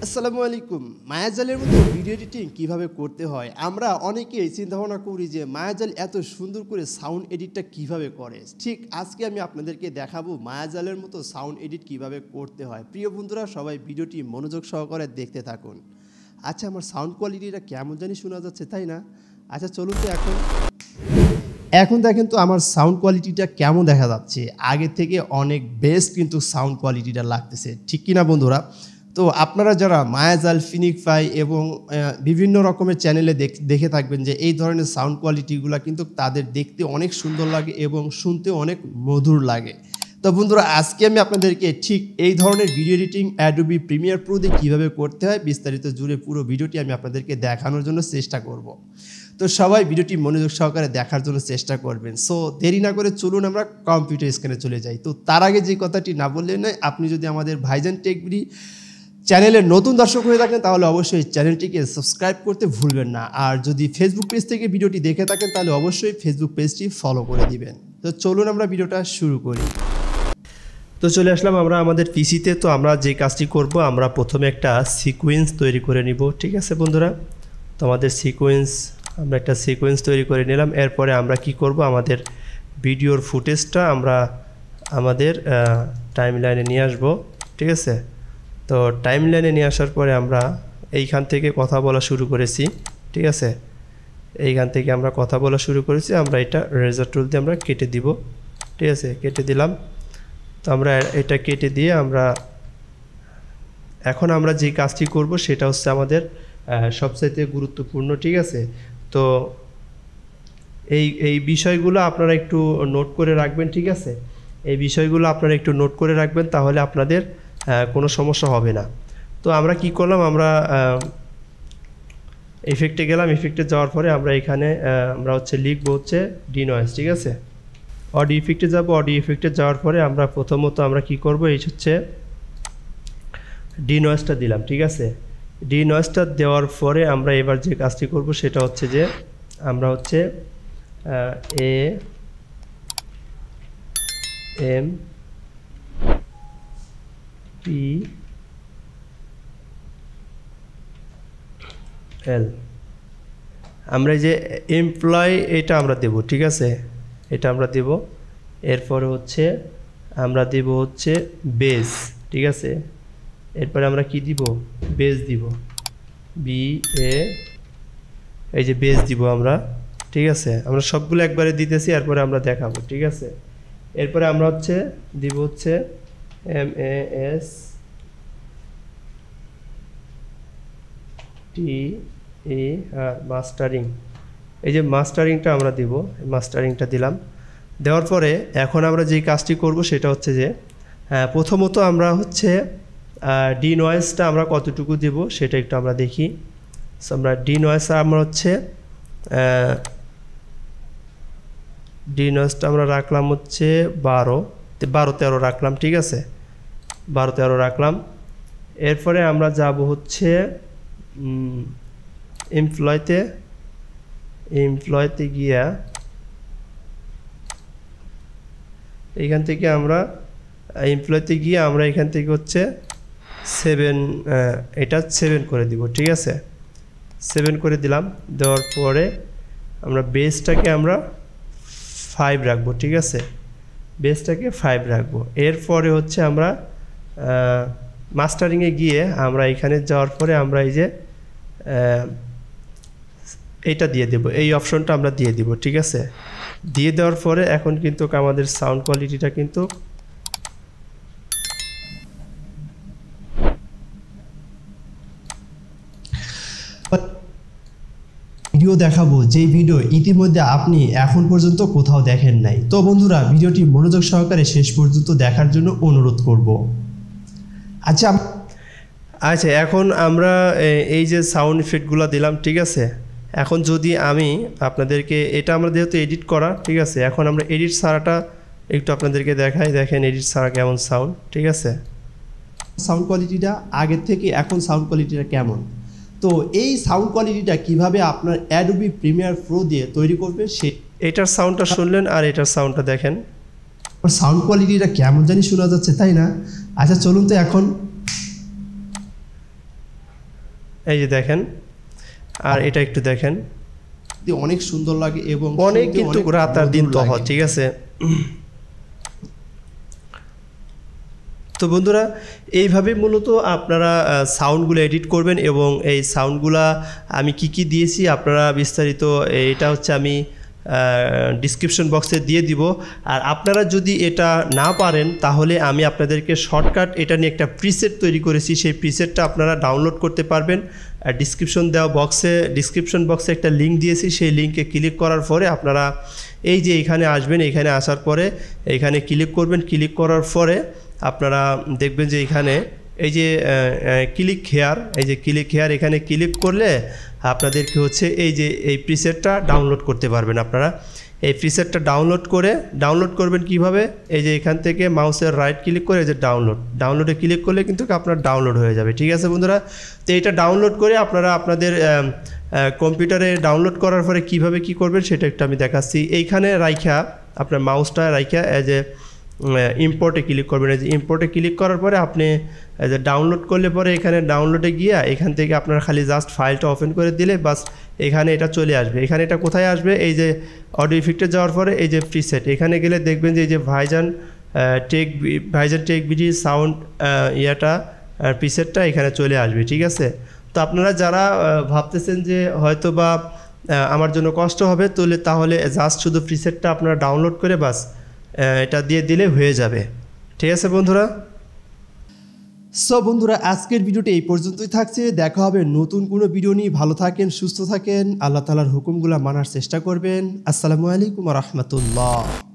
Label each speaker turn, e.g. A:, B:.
A: আসসালামু আলাইকুম। মায়াজালের মতো ভিডিও এডিটিং কিভাবে করতে হয় আমরা অনেকেই চিন্তা ভাবনা করি যে মায়াজাল এত সুন্দর করে সাউন্ড এডিটটা কিভাবে করে। ঠিক আজকে আমি আপনাদেরকে দেখাবো মায়াজালের মতো সাউন্ড এডিট কিভাবে করতে হয়। প্রিয় বন্ধুরা, সবাই ভিডিওটি মনোযোগ সহকারে দেখতে থাকুন। আচ্ছা, আমার সাউন্ড কোয়ালিটিটা কেমন জানি শোনা যাচ্ছে, তাই না? আচ্ছা চলুন তো এখন দেখেন তো আমার সাউন্ড কোয়ালিটিটা কেমন দেখা যাচ্ছে। আগে থেকে অনেক বেস্ট কিন্তু সাউন্ড কোয়ালিটিটা লাগতেছে, ঠিক কিনা বন্ধুরা? তো আপনারা যারা মায়াজাল, ফিনিক্সফাই এবং বিভিন্ন রকমের চ্যানেলে দেখে থাকবেন যে এই ধরনের সাউন্ড কোয়ালিটিগুলো কিন্তু তাদের দেখতে অনেক সুন্দর লাগে এবং শুনতে অনেক মধুর লাগে। তো বন্ধুরা, আজকে আমি আপনাদেরকে ঠিক এই ধরনের video editing Adobe Premiere Pro দিয়ে কীভাবে করতে হয় বিস্তারিত জুড়ে পুরো ভিডিওটি আমি আপনাদেরকে দেখানোর জন্য চেষ্টা করব। তো সবাই ভিডিওটি মনোযোগ সহকারে দেখার জন্য চেষ্টা করবেন। সো দেরি না করে চলুন আমরা কম্পিউটার স্ক্রিনে চলে যাই। তো তার আগে যে কথাটি না বললে নয়, আপনি যদি আমাদের ভাইজান টেক বিডি চ্যানেলের নতুন দর্শক হয়ে থাকেন তাহলে অবশ্যই চ্যানেলটিকে সাবস্ক্রাইব করতে ভুলবেন না। আর যদি ফেসবুক পেজ থেকে ভিডিওটি দেখে থাকেন তাহলে অবশ্যই ফেসবুক পেজটি ফলো করে দিবেন। তো চলুন আমরা ভিডিওটা শুরু করি। তো চলে আসলাম আমরা আমাদের পিসিতে। তো আমরা যে কাজটি করব, আমরা প্রথমে একটা সিকোয়েন্স তৈরি করে নিব, ঠিক আছে বন্ধুরা? তো আমাদের আমরা একটা সিকোয়েন্স তৈরি করে নিলাম। এরপরে আমরা কি করব, আমাদের ভিডিওর ফুটেজটা আমরা আমাদের টাইমলাইনে নিয়ে আসব, ঠিক আছে? তো টাইমলাইনে নিয়ে আসার পরে আমরা এইখান থেকে কথা বলা শুরু করেছি, ঠিক আছে? এইখান থেকে আমরা কথা বলা শুরু করেছি। আমরা এটা রেজার টুল দিয়ে আমরা কেটে দিব, ঠিক আছে? কেটে দিলাম। তো আমরা এটা কেটে দিয়ে এখন আমরা যে কাজটি করব সেটা হচ্ছে আমাদের সবচাইতে গুরুত্বপূর্ণ, ঠিক আছে? তো এই বিষয়গুলো আপনারা একটু নোট করে রাখবেন, ঠিক আছে? এই বিষয়গুলো আপনারা একটু নোট করে রাখবেন, তাহলে আপনাদের কোনো সমস্যা হবে না। তো আমরা কি করলাম, আমরা ইফেক্টে গেলাম। ইফেক্টে যাওয়ার পরে আমরা এখানে আমরা লিখবো ডিনয়েজ, ঠিক আছে? অডিও ইফেক্টে যাব। অডিও ইফেক্টে যাওয়ার পরে আমরা প্রথমত আমরা কি করব, এই ডিনয়েজটা দিলাম, ঠিক আছে? ডিনয়েজটা দেওয়ার পরে আমরা এবার যে কাজটি করব সেটা হচ্ছে যে আমরা আমরা এই যে এমপ্লয় এটা আমরা দেব, ঠিক আছে? এটা আমরা দেব। এরপরে আমরা দেব বেস, ঠিক আছে? এরপরে আমরা কি দিব, বেস দিব, এই যে বেস দিব আমরা, ঠিক আছে? আমরা সবগুলো একবারে দিতেছি, এরপরে আমরা দেখাবো, ঠিক আছে? এরপরে আমরা দিব মাস্টারিং। এই যে মাস্টারিংটা আমরা দিব, মাস্টারিংটা দিলাম। দেওয়ার পরে এখন আমরা যে কাজটি করব সেটা যে প্রথমত আমরা ডিনয়েজটা আমরা কতটুকু দেব সেটা একটু আমরা দেখি। সো আমরা ডিনয়েজটা আমরা রাখলাম 12-13 রাখলাম, ঠিক আছে? 12-13 রাখলাম। এরপরে আমরা যাব এমপ্লয়তে গিয়া এইখান থেকে আমরা এখান থেকে 7 এটা 7 করে দিব, ঠিক আছে? 7 করে দিলাম। দেওয়ার পরে আমরা বেসটাকে আমরা 5 রাখবো, ঠিক আছে? বেসটাকে 5 রাখবো। এরপরে আমরা মাস্টারিংয়ে গিয়ে আমরা এখানে যাওয়ার পরে আমরা এই যে এইটা দিয়ে দেব, এই অপশনটা আমরা দিয়ে দিব, ঠিক আছে? দিয়ে দেওয়ার পরে এখন কিন্তু আমাদের সাউন্ড কোয়ালিটিটা কিন্তু ভিডিও দেখাবো, যে ভিডিও ইতিমধ্যে আপনি এখন পর্যন্ত কোথাও দেখেন নাই। তো বন্ধুরা, ভিডিওটি মনোযোগ সহকারে শেষ পর্যন্ত দেখার জন্য অনুরোধ করব। আচ্ছা, এখন আমরা এই যে সাউন্ড ইফেক্টগুলো দিলাম, ঠিক আছে? এখন যদি আমি আপনাদেরকে এটা আমরা যেহেতু এডিট করা, ঠিক আছে? এখন আমরা এডিট ছাড়াটা একটু আপনাদেরকে দেখাই। দেখেন এডিট ছাড়া কেমন সাউন্ড, ঠিক আছে? সাউন্ড কোয়ালিটিটা আগের থেকে এখন সাউন্ড কোয়ালিটিটা কেমন। তো এই সাউন্ড কোয়ালিটিটা কিভাবে আপনার অ্যাডোবি প্রিমিয়ার প্রো দিয়ে তৈরি করবেন এটার সাউন্ডটা শুনলেন, আর এটার সাউন্ডটা দেখেন। সাউন্ড কোয়ালিটিটা কেমন জানি শোনা যাচ্ছে, তাই না? আচ্ছা চলুন তো এখন
B: এই যে দেখেন, আর এটা একটু দেখেন,
A: অনেক সুন্দর লাগে এবং
B: অনেক কিন্তু রাত আর দিন তফাৎ, ঠিক আছে। তো বন্ধুরা এইভাবে মূলত আপনারা সাউন্ডগুলো এডিট করবেন এবং এই সাউন্ডগুলা আমি কি দিয়েছি আপনারা বিস্তারিত এটা হচ্ছে আমি ডিসক্রিপশন বক্সে দিয়ে দিব। আর আপনারা যদি এটা না পারেন তাহলে আমি আপনাদেরকে শর্টকাট এটা নিয়ে একটা প্রিসেট তৈরি করেছি, সেই প্রিসেটটা আপনারা ডাউনলোড করতে পারবেন। আর ডিসক্রিপশন বক্সে একটা লিঙ্ক দিয়েছি, সেই লিঙ্কে ক্লিক করার পরে আপনারা এই যে এখানে আসবেন, এখানে আসার পরে এখানে ক্লিক করবেন। ক্লিক করার পরে আপনারা দেখবেন যে এখানে এই যে ক্লিক হেয়ার, এই যে ক্লিক হেয়ার, এখানে ক্লিক করলে আপনাদেরকে হচ্ছে এই যে এই প্রিসেটটা ডাউনলোড করতে পারবেন। আপনারা এই প্রিসেটটা ডাউনলোড করবেন কিভাবে, এই যে এখান থেকে মাউসের রাইট ক্লিক করে এই যে ডাউনলোডে ক্লিক করলে কিন্তু আপনার ডাউনলোড হয়ে যাবে, ঠিক আছে বন্ধুরা। তো এটা ডাউনলোড করে আপনারা আপনাদের কম্পিউটারে ডাউনলোড করার পরে কিভাবে কি করবেন সেটা একটু আমি দেখাচ্ছি। এইখানে রাইখা আপনার মাউসটা রাইখা এই যে ইম্পোর্টে ক্লিক করবেন। এই যে ইম্পোর্টে ক্লিক করার পরে আপনি এই যে ডাউনলোড করলে পরে এখানে ডাউনলোডে গিয়া এখান থেকে আপনার খালি জাস্ট ফাইলটা ওপেন করে দিলে বাস এখানে এটা চলে আসবে। এখানে এটা কোথায় আসবে, এই যে অডিও ইফেক্টে যাওয়ার পরে এই যে প্রিসেট, এখানে গেলে দেখবেন যে এই যে ভাইজান টেক বিডি সাউন্ড প্রিসেটটা এখানে চলে আসবে, ঠিক আছে। তো আপনারা যারা ভাবতেছেন যে হয়তো বা আমার জন্য কষ্ট হবে তাহলে জাস্ট শুধু প্রিসেটটা আপনারা ডাউনলোড করে বাস এটা দিয়ে দিলে হয়ে যাবে, ঠিক আছে বন্ধুরা।
A: সো বন্ধুরা আজকের ভিডিওটা এই পর্যন্তই থাকছে, দেখা হবে নতুন কোনো ভিডিও নিয়ে। ভালো থাকেন, সুস্থ থাকেন, আল্লাহ তাআলার হুকুমগুলো মানার চেষ্টা করবেন। আসসালামু আলাইকুম ওয়া রাহমাতুল্লাহ।